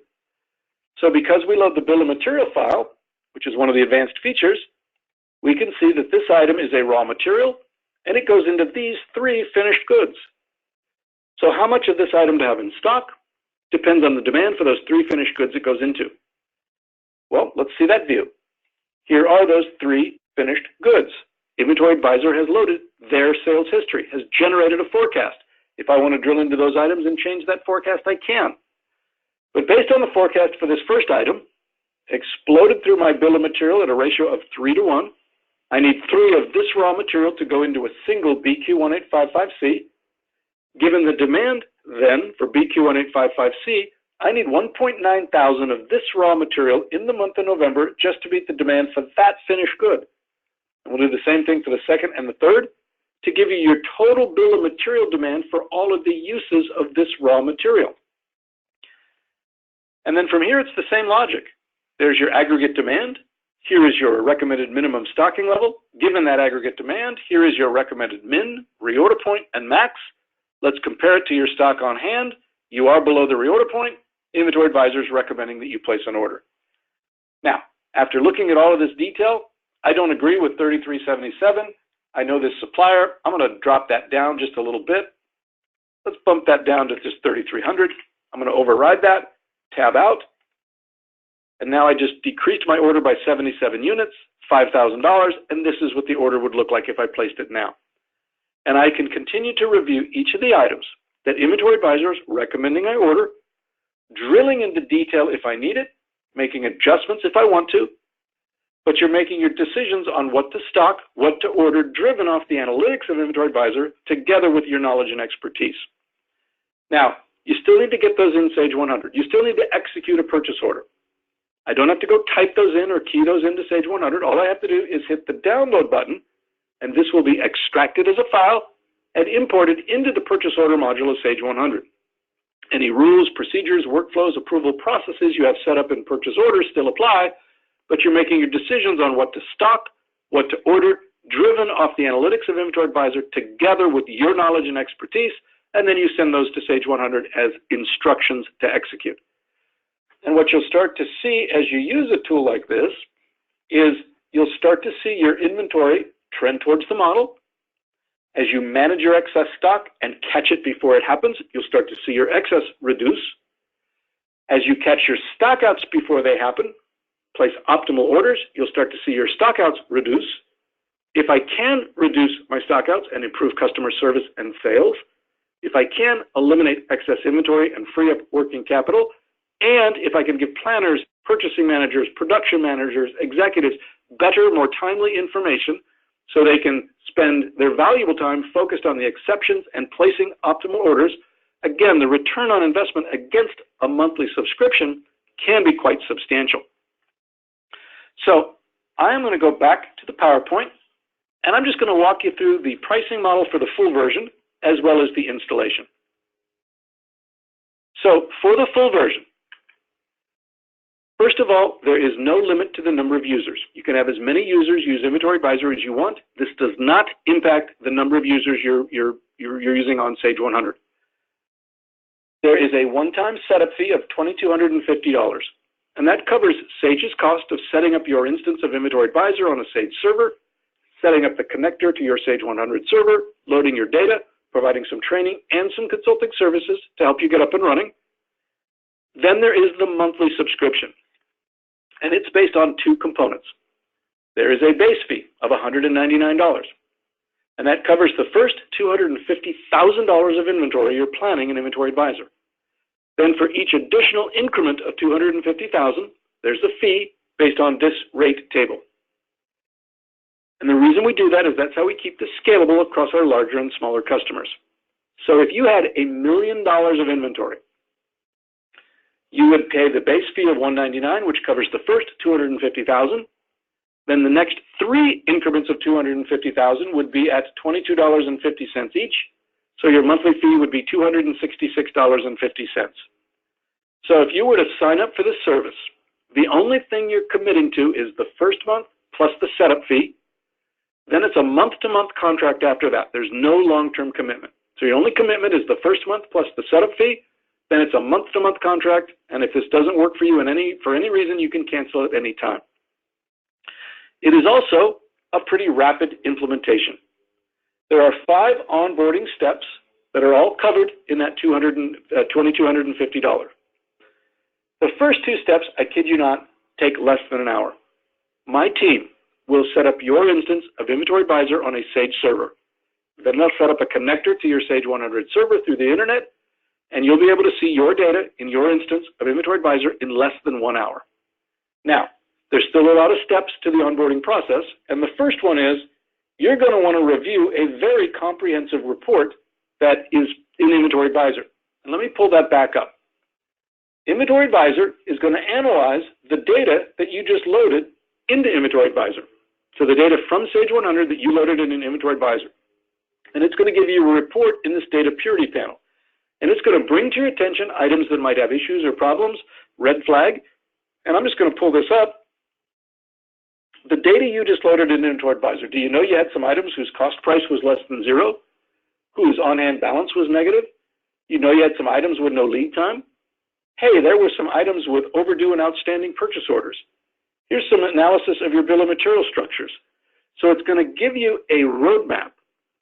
So because we load the bill of material file, which is one of the advanced features, we can see that this item is a raw material, and it goes into these 3 finished goods. So how much of this item to have in stock depends on the demand for those 3 finished goods it goes into. Well, let's see that view. Here are those 3 finished goods. Inventory Advisor has loaded their sales history, has generated a forecast. If I want to drill into those items and change that forecast, I can. But based on the forecast for this first item, exploded through my bill of material at a ratio of 3:1, I need 3 of this raw material to go into a single BQ1855C. Given the demand then for BQ1855C, I need 1.9 thousand of this raw material in the month of November just to meet the demand for that finished good. And we'll do the same thing for the second and the third to give you your total bill of material demand for all of the uses of this raw material. And then from here, it's the same logic. There's your aggregate demand. Here is your recommended minimum stocking level. Given that aggregate demand, here is your recommended min, reorder point, and max. Let's compare it to your stock on hand. You are below the reorder point. Inventory Advisor is recommending that you place an order. Now, after looking at all of this detail, I don't agree with 3377. I know this supplier. I'm going to drop that down just a little bit. Let's bump that down to just 3,300. I'm going to override that, tab out. And now I just decreased my order by 77 units, $5,000, and this is what the order would look like if I placed it now. And I can continue to review each of the items that Inventory Advisor is recommending I order, drilling into detail if I need it, making adjustments if I want to, but you're making your decisions on what to stock, what to order, driven off the analytics of Inventory Advisor together with your knowledge and expertise. Now, you still need to get those in Sage 100. You still need to execute a purchase order. I don't have to go type those in or key those into Sage 100. All I have to do is hit the download button, and this will be extracted as a file and imported into the purchase order module of Sage 100. Any rules, procedures, workflows, approval processes you have set up in purchase orders still apply, but you're making your decisions on what to stock, what to order, driven off the analytics of Inventory Advisor together with your knowledge and expertise, and then you send those to Sage 100 as instructions to execute. And what you'll start to see as you use a tool like this is you'll start to see your inventory trend towards the model. As you manage your excess stock and catch it before it happens, you'll start to see your excess reduce. As you catch your stockouts before they happen, place optimal orders, you'll start to see your stockouts reduce. If I can reduce my stockouts and improve customer service and sales, if I can eliminate excess inventory and free up working capital, and if I can give planners, purchasing managers, production managers, executives better, more timely information so they can spend their valuable time focused on the exceptions and placing optimal orders, again, the return on investment against a monthly subscription can be quite substantial. So I am going to go back to the PowerPoint, and I'm just going to walk you through the pricing model for the full version as well as the installation. So for the full version, first of all, there is no limit to the number of users. You can have as many users use Inventory Advisor as you want. This does not impact the number of users you're using on Sage 100. There is a one-time setup fee of $2,250, and that covers Sage's cost of setting up your instance of Inventory Advisor on a Sage server, setting up the connector to your Sage 100 server, loading your data, providing some training and some consulting services to help you get up and running. Then there is the monthly subscription, and it's based on two components. There is a base fee of $199, and that covers the first $250,000 of inventory you're planning in Inventory Advisor. Then for each additional increment of $250,000, there's a fee based on this rate table. And the reason we do that is that's how we keep this scalable across our larger and smaller customers. So if you had $1 million of inventory, you would pay the base fee of $199, which covers the first $250,000. Then the next three increments of $250,000 would be at $22.50 each. So your monthly fee would be $266.50. So if you were to sign up for this service, the only thing you're committing to is the first month plus the setup fee. Then it's a month-to-month contract after that. There's no long-term commitment. So your only commitment is the first month plus the setup fee. Then it's a month-to-month contract, and if this doesn't work for you for any reason, you can cancel at any time. It is also a pretty rapid implementation. There are 5 onboarding steps that are all covered in that $2,250. The first 2 steps, I kid you not, take less than an hour. My team will set up your instance of Inventory Advisor on a Sage server. Then they'll set up a connector to your Sage 100 server through the internet, and you'll be able to see your data in your instance of Inventory Advisor in less than 1 hour. Now, there's still a lot of steps to the onboarding process, and the first one is you're going to want to review a very comprehensive report that is in Inventory Advisor. And let me pull that back up. Inventory Advisor is going to analyze the data that you just loaded into Inventory Advisor. So the data from Sage 100 that you loaded in an Inventory Advisor. And it's going to give you a report in this data purity panel. And it's going to bring to your attention items that might have issues or problems, red flag. And I'm just going to pull this up. The data you just loaded in Inventory Advisor, do you know you had some items whose cost price was less than 0? Whose on-hand balance was negative? You know you had some items with no lead time? Hey, there were some items with overdue and outstanding purchase orders. Here's some analysis of your bill of material structures. So it's going to give you a roadmap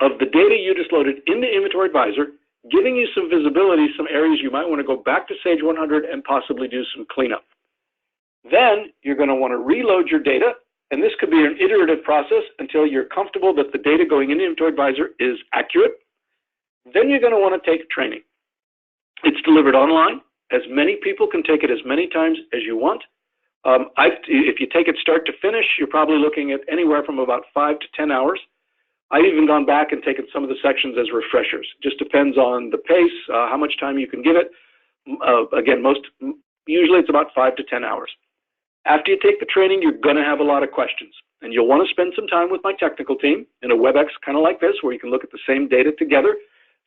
of the data you just loaded into Inventory Advisor, giving you some visibility, some areas you might want to go back to Sage 100 and possibly do some cleanup. Then you're going to want to reload your data, and this could be an iterative process until you're comfortable that the data going into Inventory Advisor is accurate. Then you're going to want to take training. It's delivered online. As many people can take it as many times as you want. If you take it start to finish, you're probably looking at anywhere from about 5 to 10 hours. I've even gone back and taken some of the sections as refreshers. Just depends on the pace, how much time you can give it. Again, usually it's about 5 to 10 hours. After you take the training, you're going to have a lot of questions, and you'll want to spend some time with my technical team in a WebEx kind of like this, where you can look at the same data together.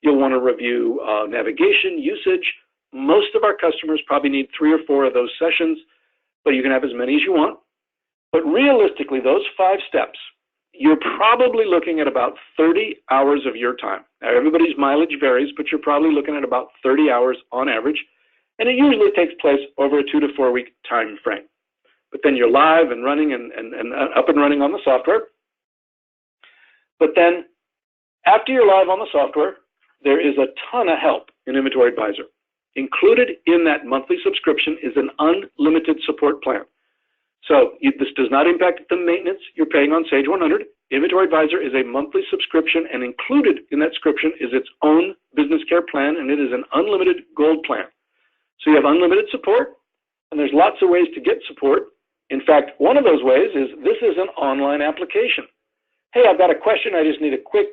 You'll want to review navigation, usage. Most of our customers probably need 3 or 4 of those sessions, but you can have as many as you want. But realistically, those 5 steps, you're probably looking at about 30 hours of your time. Now, everybody's mileage varies, but you're probably looking at about 30 hours on average, and it usually takes place over a 2 to 4 week time frame. But then you're live and running and up and running on the software. But then after you're live on the software, there is a ton of help in Inventory Advisor. Included in that monthly subscription is an unlimited support plan. So this does not impact the maintenance you're paying on Sage 100. Inventory Advisor is a monthly subscription, and included in that subscription is its own business care plan, and it is an unlimited gold plan. So you have unlimited support, and there's lots of ways to get support. In fact, one of those ways is this is an online application. Hey, I've got a question. I just need a quick,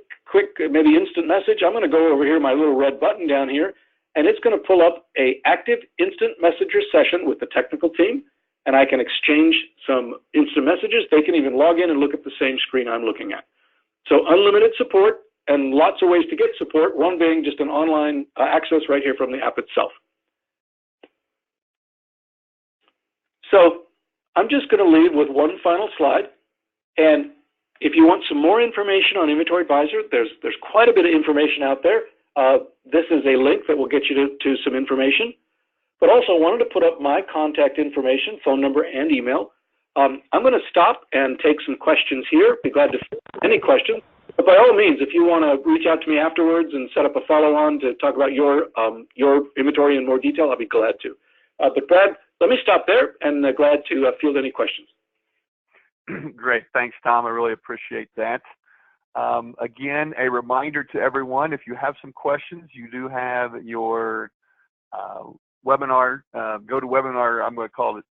maybe instant message. I'm going to go over here, my little red button down here, and it's going to pull up an active instant messenger session with the technical team, and I can exchange some instant messages. They can even log in and look at the same screen I'm looking at. So unlimited support and lots of ways to get support, one being just an online access right here from the app itself. So I'm just going to leave with one final slide. And if you want some more information on Inventory Advisor, there's quite a bit of information out there. This is a link that will get you to some information. But also wanted to put up my contact information, phone number, and email. I'm going to stop and take some questions here. Be glad to field any questions. But by all means, if you want to reach out to me afterwards and set up a follow-on to talk about your inventory in more detail, I'll be glad to. But Brad, let me stop there, and glad to field any questions.
Great. Thanks, Tom. I really appreciate that. Again, a reminder to everyone, if you have some questions, you do have your webinar, go to webinar, I'm going to call it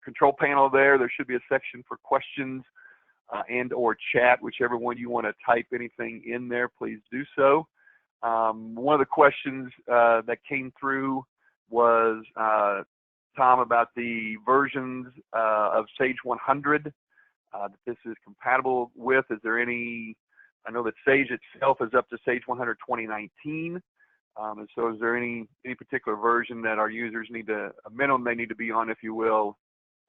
control panel there. There should be a section for questions and or chat, whichever one you want to type anything in there, please do so. One of the questions that came through was, Tom, about the versions of Sage 100 that this is compatible with. Is there any, I know that Sage itself is up to Sage 100 2019. And so is there any particular version that our users need to, a minimum they need to be on, if you will,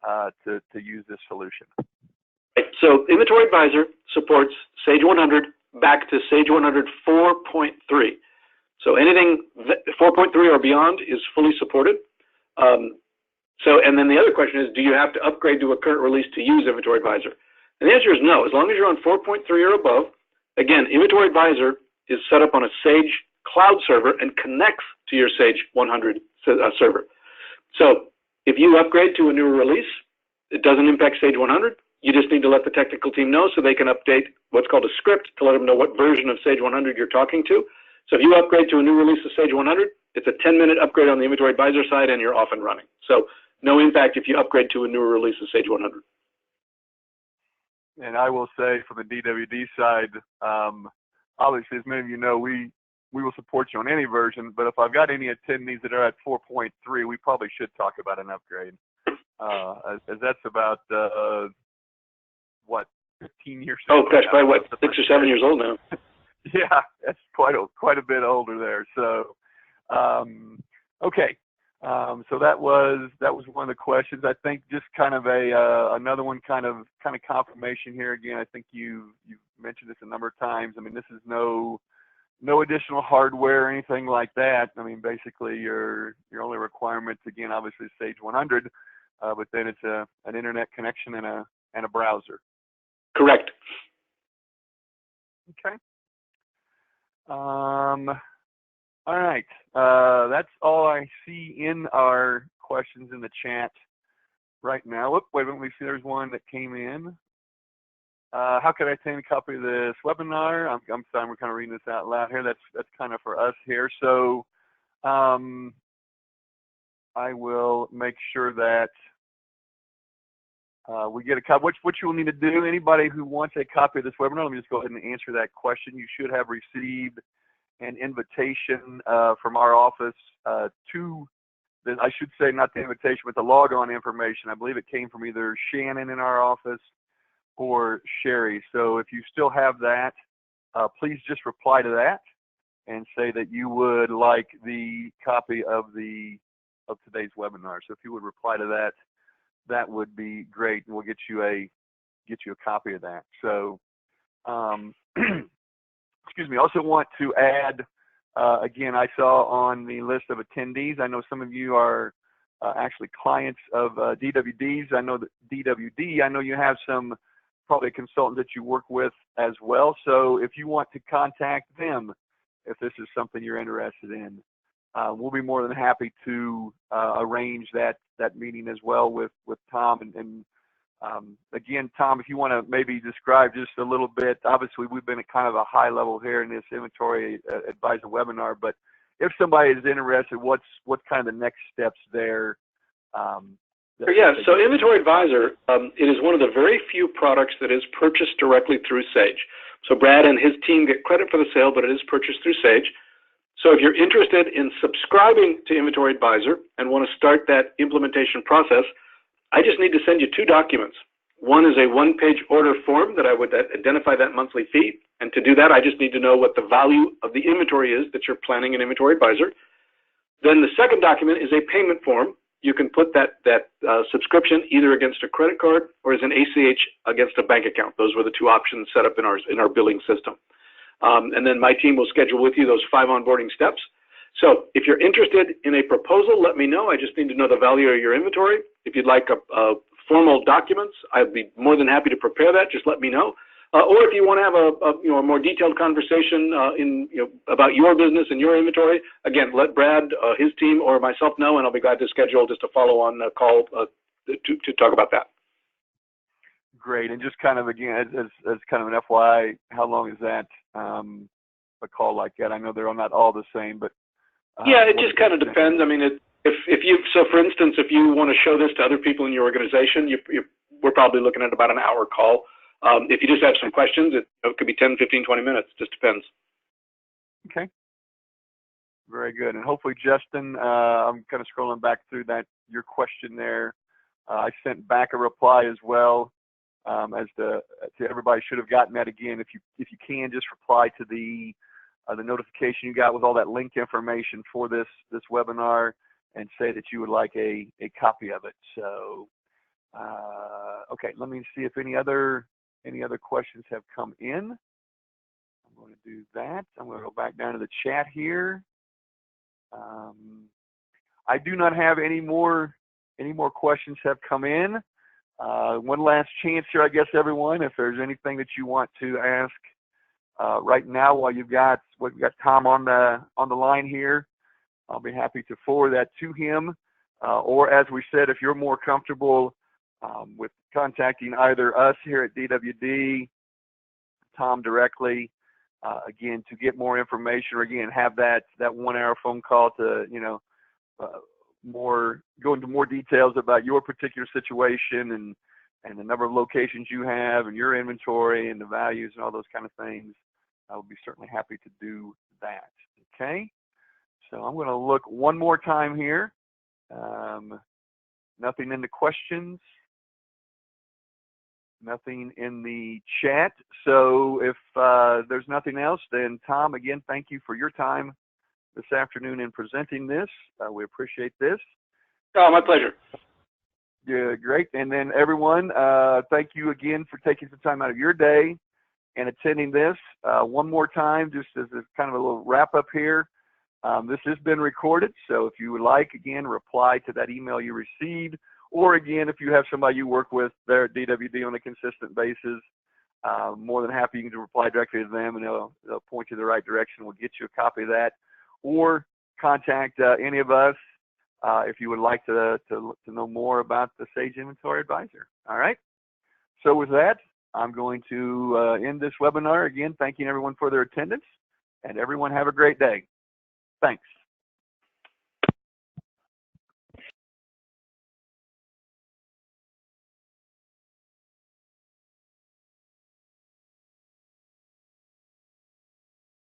to use this solution?
So Inventory Advisor supports Sage 100 back to Sage 100 4.3. So anything 4.3 or beyond is fully supported. And then the other question is, do you have to upgrade to a current release to use Inventory Advisor? And the answer is no. As long as you're on 4.3 or above, again, Inventory Advisor is set up on a Sage cloud server and connects to your Sage 100 server. So if you upgrade to a newer release, it doesn't impact Sage 100. You just need to let the technical team know so they can update what's called a script to let them know what version of Sage 100 you're talking to. So if you upgrade to a new release of Sage 100, it's a 10-minute upgrade on the Inventory Advisor side and you're off and running. So no impact if you upgrade to a newer release of Sage 100.
And I will say for the DWD side, obviously, as many of you know, we will support you on any version, but if I've got any attendees that are at 4.3, we probably should talk about an upgrade. As that's about, what, 15 years
old? Oh, gosh,
now.
probably what, 6 or 7 years old now.
Yeah, that's quite a bit older there. So, okay. So that was one of the questions. I think just kind of another one, kind of confirmation here again. I think you've mentioned this a number of times. I mean, this is no additional hardware or anything like that. I mean, basically your only requirements, again, obviously Sage 100, but then it's an internet connection and a browser.
Correct.
Okay. All right. That's all I see in our questions in the chat right now. Wait a minute. Let me see. There's one that came in. How can I obtain a copy of this webinar? I'm sorry, we're kind of reading this out loud here. That's kind of for us here. So I will make sure that we get a copy. What you will need to do, anybody who wants a copy of this webinar, let me just go ahead and answer that question. You should have received an invitation from our office to, I should say not the invitation, but the log-on information. I believe it came from either Shannon in our office or Sherry. So if you still have that, please just reply to that and say that you would like the copy of today's webinar. So if you would reply to that, that would be great, and we'll get you a copy of that. So excuse me. I also want to add, again, I saw on the list of attendees, I know some of you are actually clients of DWD's. I know that DWD, I know you have some probably a consultant that you work with as well. So if you want to contact them, if this is something you're interested in, we'll be more than happy to arrange that meeting as well with Tom. And again, Tom, if you want to maybe describe just a little bit, obviously we've been at kind of a high level here in this inventory advisor webinar, but if somebody is interested, what's kind of the next steps there?
Yeah, so Inventory Advisor, it is one of the very few products that is purchased directly through Sage. So Brad and his team get credit for the sale, but it is purchased through Sage. So if you're interested in subscribing to Inventory Advisor and want to start that implementation process, I just need to send you 2 documents. One is a 1-page order form that I would identify that monthly fee. And to do that, I just need to know what the value of the inventory is that you're planning in Inventory Advisor. Then the second document is a payment form. You can put that subscription either against a credit card or as an ACH against a bank account. Those were the 2 options set up in our billing system. And then my team will schedule with you those 5 onboarding steps. So if you're interested in a proposal, let me know. I just need to know the value of your inventory. If you'd like a formal documents, I'd be more than happy to prepare that. Just let me know. Or if you want to have a more detailed conversation about your business and your inventory, again, let Brad, his team, or myself know, and I'll be glad to schedule just a follow-on call to talk about that.
Great, and just kind of again, as kind of an FYI, how long is that a call like that? I know they're not all the same, but
yeah, it just kind of depends. I mean, if you for instance, if you want to show this to other people in your organization, we're probably looking at about an hour call. If you just have some questions, it could be 10, 15, 20 minutes. Just depends.
Okay. Very good. And hopefully, Justin, I'm kind of scrolling back through your question there. I sent back a reply as well, as to everybody should have gotten that. Again, if you can, just reply to the notification you got with all that link information for this webinar and say that you would like a copy of it. So, okay, let me see if any other questions have come in. I'm going to do that. I'm going to go back down to the chat here. I do not have any more questions have come in. One last chance here, I guess, everyone, if there's anything that you want to ask right now while we've got Tom on the line here, I'll be happy to forward that to him. Or as we said, if you're more comfortable with contacting either us here at DWD, Tom directly, again, to get more information, or again, have that 1-hour phone call to, go into more details about your particular situation and the number of locations you have and your inventory and the values and all those kind of things, I would be certainly happy to do that. Okay. So I'm going to look one more time here. Nothing in the questions. Nothing in the chat. So if there's nothing else, then Tom, again, thank you for your time this afternoon in presenting this. We appreciate this.
Oh, my pleasure.
Yeah, great. And then everyone, thank you again for taking some time out of your day and attending this. One more time, just as a kind of a little wrap up here. This has been recorded, so if you would like, again, reply to that email you received, or again, if you have somebody you work with there at DWD on a consistent basis, more than happy. You can reply directly to them, and they'll point you in the right direction. We'll get you a copy of that, or contact any of us if you would like to know more about the Sage Inventory Advisor. All right. So with that, I'm going to end this webinar. Again, thanking everyone for their attendance, and everyone have a great day. Thanks.